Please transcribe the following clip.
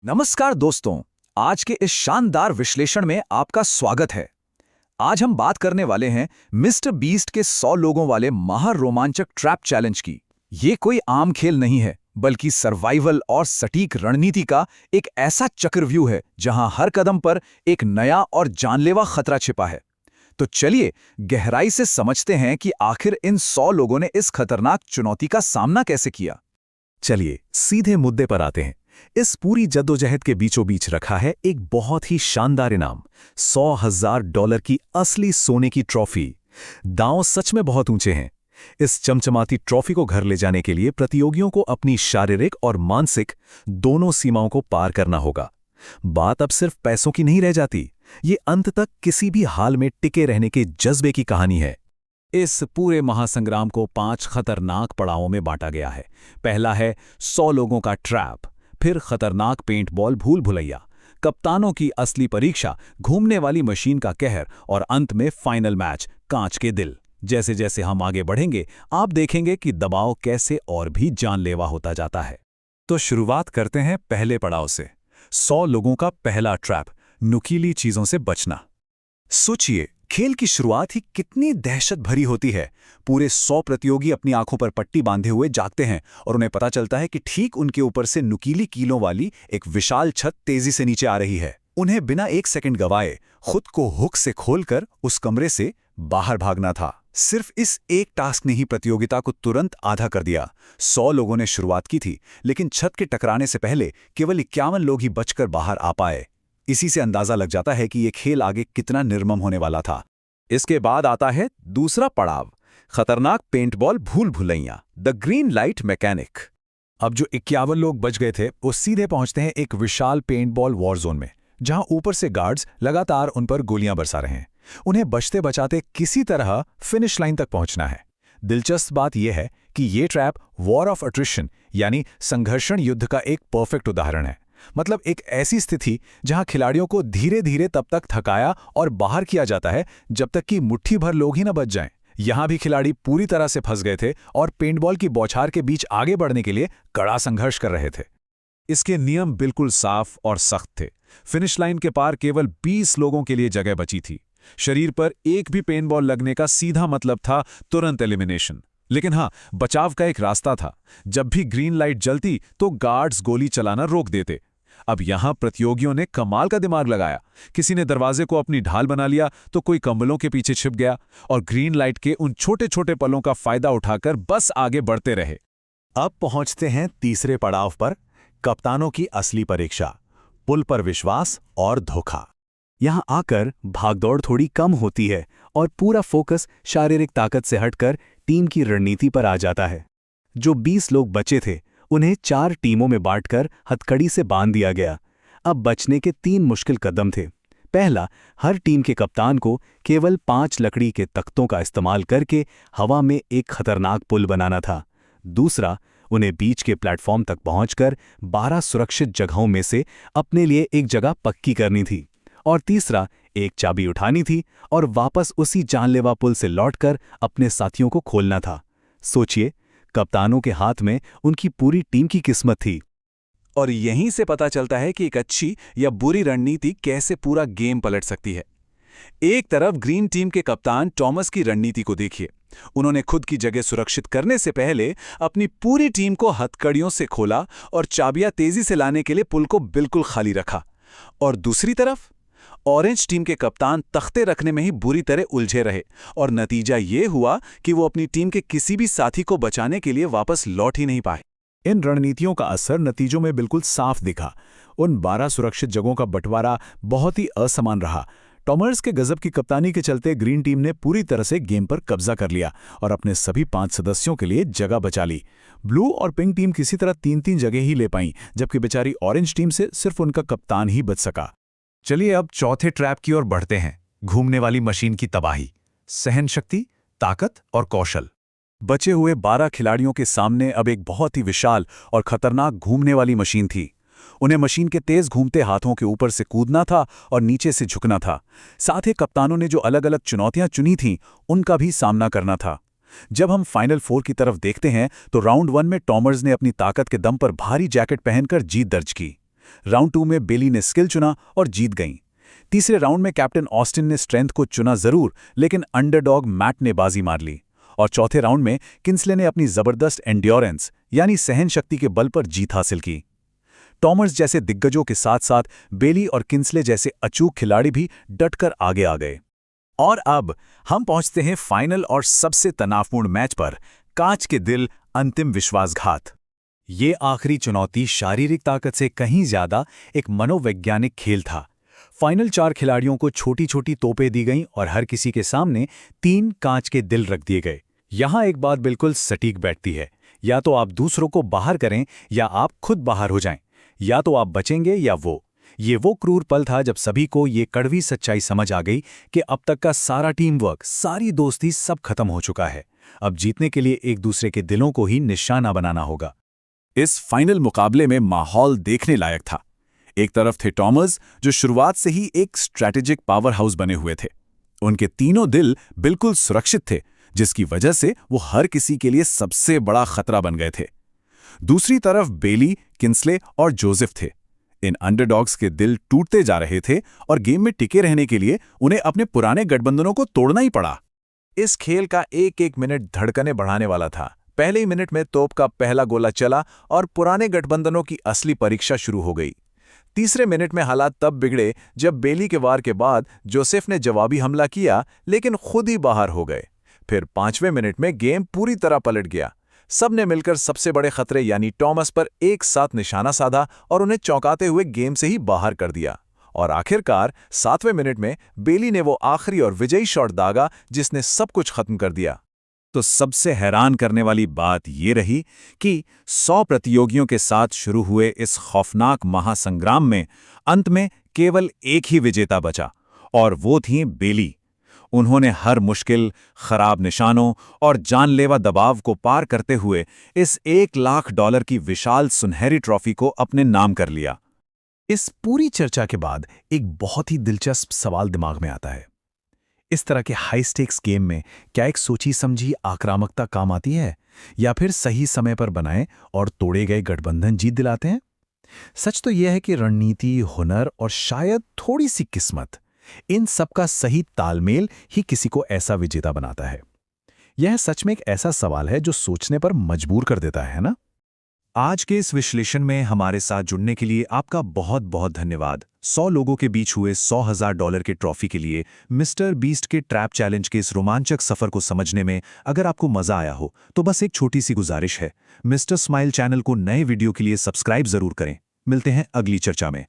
नमस्कार दोस्तों। आज के इस शानदार विश्लेषण में आपका स्वागत है। आज हम बात करने वाले हैं मिस्टर बीस्ट के 100 लोगों वाले महारोमांचक ट्रैप चैलेंज की। ये कोई आम खेल नहीं है, बल्कि सर्वाइवल और सटीक रणनीति का एक ऐसा चक्रव्यूह है जहां हर कदम पर एक नया और जानलेवा खतरा छिपा है। तो चलिए गहराई से समझते हैं कि आखिर इन 100 लोगों ने इस खतरनाक चुनौती का सामना कैसे किया। चलिए सीधे मुद्दे पर आते हैं। इस पूरी जद्दोजहद के बीचों बीच रखा है एक बहुत ही शानदार इनाम, $100,000 की असली सोने की ट्रॉफी। दांव सच में बहुत ऊंचे हैं। इस चमचमाती ट्रॉफी को घर ले जाने के लिए प्रतियोगियों को अपनी शारीरिक और मानसिक दोनों सीमाओं को पार करना होगा। बात अब सिर्फ पैसों की नहीं रह जाती, ये अंत तक किसी भी हाल में टिके रहने के जज्बे की कहानी है। इस पूरे महासंग्राम को 5 खतरनाक पड़ावों में बांटा गया है। पहला है 100 लोगों का ट्रैप, फिर खतरनाक पेंटबॉल भूल भुलैया, कप्तानों की असली परीक्षा, घूमने वाली मशीन का कहर और अंत में फाइनल मैच, कांच के दिल। जैसे जैसे हम आगे बढ़ेंगे आप देखेंगे कि दबाव कैसे और भी जानलेवा होता जाता है। तो शुरुआत करते हैं पहले पड़ाव से। 100 लोगों का पहला ट्रैप, नुकीली चीजों से बचना। सोचिए, खेल की शुरुआत ही कितनी दहशत भरी होती है। पूरे 100 प्रतियोगी अपनी आंखों पर पट्टी बांधे हुए जागते हैं और उन्हें पता चलता है कि ठीक उनके ऊपर से नुकीली कीलों वाली एक विशाल छत तेजी से नीचे आ रही है। उन्हें बिना एक सेकंड गवाए खुद को हुक से खोलकर उस कमरे से बाहर भागना था। सिर्फ इस एक टास्क ने ही प्रतियोगिता को तुरंत आधा कर दिया। 100 लोगों ने शुरुआत की थी, लेकिन छत के टकराने से पहले केवल 51 लोग ही बचकर बाहर आ पाए। इसी से अंदाजा लग जाता है कि यह खेल आगे कितना निर्मम होने वाला था। इसके बाद आता है दूसरा पड़ाव, खतरनाक पेंटबॉल भूल Bhulaiyaa, the green light mechanic. अब जो 51 लोग बच गए थे वो सीधे पहुंचते हैं एक विशाल पेंटबॉल वॉर जोन में, जहां ऊपर से गार्ड्स लगातार उन पर गोलियां बरसा रहे हैं। उन्हें बचते बचाते किसी तरह फिनिश लाइन तक पहुंचना है। दिलचस्प बात यह है कि ये ट्रैप वॉर ऑफ अट्रिशन यानी संघर्षण युद्ध का एक परफेक्ट उदाहरण है। मतलब एक ऐसी स्थिति जहां खिलाड़ियों को धीरे धीरे तब तक थकाया और बाहर किया जाता है जब तक कि मुट्ठी भर लोग ही न बच जाएं। यहां भी खिलाड़ी पूरी तरह से फंस गए थे और पेंटबॉल की बौछार के बीच आगे बढ़ने के लिए कड़ा संघर्ष कर रहे थे। इसके नियम बिल्कुल साफ और सख्त थे। फिनिश लाइन के पार केवल 20 लोगों के लिए जगह बची थी। शरीर पर एक भी पेंटबॉल लगने का सीधा मतलब था तुरंत एलिमिनेशन। लेकिन हाँ, बचाव का एक रास्ता था। जब भी ग्रीन लाइट जलती तो गार्ड्स गोली चलाना रोक देते। अब यहां प्रतियोगियों ने कमाल का दिमाग लगाया। किसी ने दरवाजे को अपनी ढाल बना लिया तो कोई कंबलों के पीछे छिप गया और ग्रीन लाइट के उन छोटे छोटे पलों का फायदा उठाकर बस आगे बढ़ते रहे। अब पहुंचते हैं तीसरे पड़ाव पर, कप्तानों की असली परीक्षा, पुल पर विश्वास और धोखा। यहां आकर भागदौड़ थोड़ी कम होती है और पूरा फोकस शारीरिक ताकत से हटकर टीम की रणनीति पर आ जाता है। जो 20 लोग बचे थे उन्हें 4 टीमों में बांटकर हथकड़ी से बांध दिया गया। अब बचने के 3 मुश्किल कदम थे। पहला, हर टीम के कप्तान को केवल 5 लकड़ी के तख्तों का इस्तेमाल करके हवा में एक खतरनाक पुल बनाना था। दूसरा, उन्हें बीच के प्लेटफॉर्म तक पहुंचकर 12 सुरक्षित जगहों में से अपने लिए एक जगह पक्की करनी थी। और तीसरा, एक चाबी उठानी थी और वापस उसी जानलेवा पुल से लौटकर अपने साथियों को खोलना था। सोचिए, कप्तानों के हाथ में उनकी पूरी टीम की किस्मत थी। और यहीं से पता चलता है कि एक अच्छी या बुरी रणनीति कैसे पूरा गेम पलट सकती है। एक तरफ ग्रीन टीम के कप्तान टॉमस की रणनीति को देखिए। उन्होंने खुद की जगह सुरक्षित करने से पहले अपनी पूरी टीम को हथकड़ियों से खोला और चाबियां तेजी से लाने के लिए पुल को बिल्कुल खाली रखा। और दूसरी तरफ ऑरेंज टीम के कप्तान तख्ते रखने में ही बुरी तरह उलझे रहे और नतीजा ये हुआ कि वो अपनी टीम के किसी भी साथी को बचाने के लिए वापस लौट ही नहीं पाए। इन रणनीतियों का असर नतीजों में बिल्कुल साफ दिखा। उन 12 सुरक्षित जगहों का बंटवारा बहुत ही असमान रहा। टॉमर्स के गजब की कप्तानी के चलते ग्रीन टीम ने पूरी तरह से गेम पर कब्जा कर लिया और अपने सभी 5 सदस्यों के लिए जगह बचा ली। ब्लू और पिंक टीम किसी तरह 3-3 जगह ही ले पाईं, जबकि बेचारी ऑरेंज टीम से सिर्फ उनका कप्तान ही बच सका। चलिए अब चौथे ट्रैप की ओर बढ़ते हैं, घूमने वाली मशीन की तबाही, सहन शक्ति, ताकत और कौशल। बचे हुए 12 खिलाड़ियों के सामने अब एक बहुत ही विशाल और खतरनाक घूमने वाली मशीन थी। उन्हें मशीन के तेज घूमते हाथों के ऊपर से कूदना था और नीचे से झुकना था। साथ ही कप्तानों ने जो अलग अलग चुनौतियां चुनी थीं उनका भी सामना करना था। जब हम फाइनल 4 की तरफ देखते हैं तो राउंड 1 में टॉमर्स ने अपनी ताकत के दम पर भारी जैकेट पहनकर जीत दर्ज की। राउंड 2 में बेली ने स्किल चुना और जीत गईं। तीसरे राउंड में कैप्टन ऑस्टिन ने स्ट्रेंथ को चुना जरूर, लेकिन अंडरडॉग मैट ने बाजी मार ली। और चौथे राउंड में किंसले ने अपनी जबरदस्त एंड्योरेंस यानी सहन शक्ति के बल पर जीत हासिल की। टॉमर्स जैसे दिग्गजों के साथ साथ बेली और किंसले जैसे अचूक खिलाड़ी भी डटकर आगे आ गए। और अब हम पहुंचते हैं फाइनल और सबसे तनावपूर्ण मैच पर, कांच के दिल अंतिम विश्वासघात। ये आखिरी चुनौती शारीरिक ताकत से कहीं ज्यादा एक मनोवैज्ञानिक खेल था। फाइनल 4 खिलाड़ियों को छोटी छोटी तोपें दी गईं और हर किसी के सामने 3 कांच के दिल रख दिए गए। यहां एक बात बिल्कुल सटीक बैठती है, या तो आप दूसरों को बाहर करें या आप खुद बाहर हो जाएं, या तो आप बचेंगे या वो। ये वो क्रूर पल था जब सभी को ये कड़वी सच्चाई समझ आ गई कि अब तक का सारा टीम वर्क, सारी दोस्ती सब खत्म हो चुका है। अब जीतने के लिए एक दूसरे के दिलों को ही निशाना बनाना होगा। इस फाइनल मुकाबले में माहौल देखने लायक था। एक तरफ थे टॉमर्स, जो शुरुआत से ही एक स्ट्रैटेजिक पावर हाउस बने हुए थे। उनके तीनों दिल बिल्कुल सुरक्षित थे, जिसकी वजह से वो हर किसी के लिए सबसे बड़ा खतरा बन गए थे। दूसरी तरफ बेली, किंसले और जोसेफ थे। इन अंडरडॉग्स के दिल टूटते जा रहे थे और गेम में टिके रहने के लिए उन्हें अपने पुराने गठबंधनों को तोड़ना ही पड़ा। इस खेल का एक एक मिनट धड़कने बढ़ाने वाला था। पहले ही मिनट में तोप का पहला गोला चला और पुराने गठबंधनों की असली परीक्षा शुरू हो गई। तीसरे मिनट में हालात तब बिगड़े जब बेली के वार के बाद जोसेफ ने जवाबी हमला किया, लेकिन खुद ही बाहर हो गए। फिर 5वें मिनट में गेम पूरी तरह पलट गया। सबने मिलकर सबसे बड़े खतरे यानी टॉमस पर एक साथ निशाना साधा और उन्हें चौंकाते हुए गेम से ही बाहर कर दिया। और आखिरकार 7वें मिनट में बेली ने वो आखिरी और विजयी शॉट दागा जिसने सब कुछ खत्म कर दिया। तो सबसे हैरान करने वाली बात ये रही कि 100 प्रतियोगियों के साथ शुरू हुए इस खौफनाक महासंग्राम में अंत में केवल एक ही विजेता बचा, और वो थी बेली। उन्होंने हर मुश्किल, खराब निशानों और जानलेवा दबाव को पार करते हुए इस $1 लाख की विशाल सुनहरी ट्रॉफी को अपने नाम कर लिया। इस पूरी चर्चा के बाद एक बहुत ही दिलचस्प सवाल दिमाग में आता है। इस तरह के हाई स्टेक्स गेम में क्या एक सोची समझी आक्रामकता काम आती है, या फिर सही समय पर बनाए और तोड़े गए गठबंधन जीत दिलाते हैं? सच तो यह है कि रणनीति, हुनर और शायद थोड़ी सी किस्मत, इन सब का सही तालमेल ही किसी को ऐसा विजेता बनाता है। यह सच में एक ऐसा सवाल है जो सोचने पर मजबूर कर देता है ना? आज के इस विश्लेषण में हमारे साथ जुड़ने के लिए आपका बहुत बहुत धन्यवाद। 100 लोगों के बीच हुए $100,000 के ट्रॉफी के लिए मिस्टर बीस्ट के ट्रैप चैलेंज के इस रोमांचक सफर को समझने में अगर आपको मजा आया हो तो बस एक छोटी सी गुजारिश है, मिस्टर स्माइल चैनल को नए वीडियो के लिए सब्सक्राइब जरूर करें। मिलते हैं अगली चर्चा में।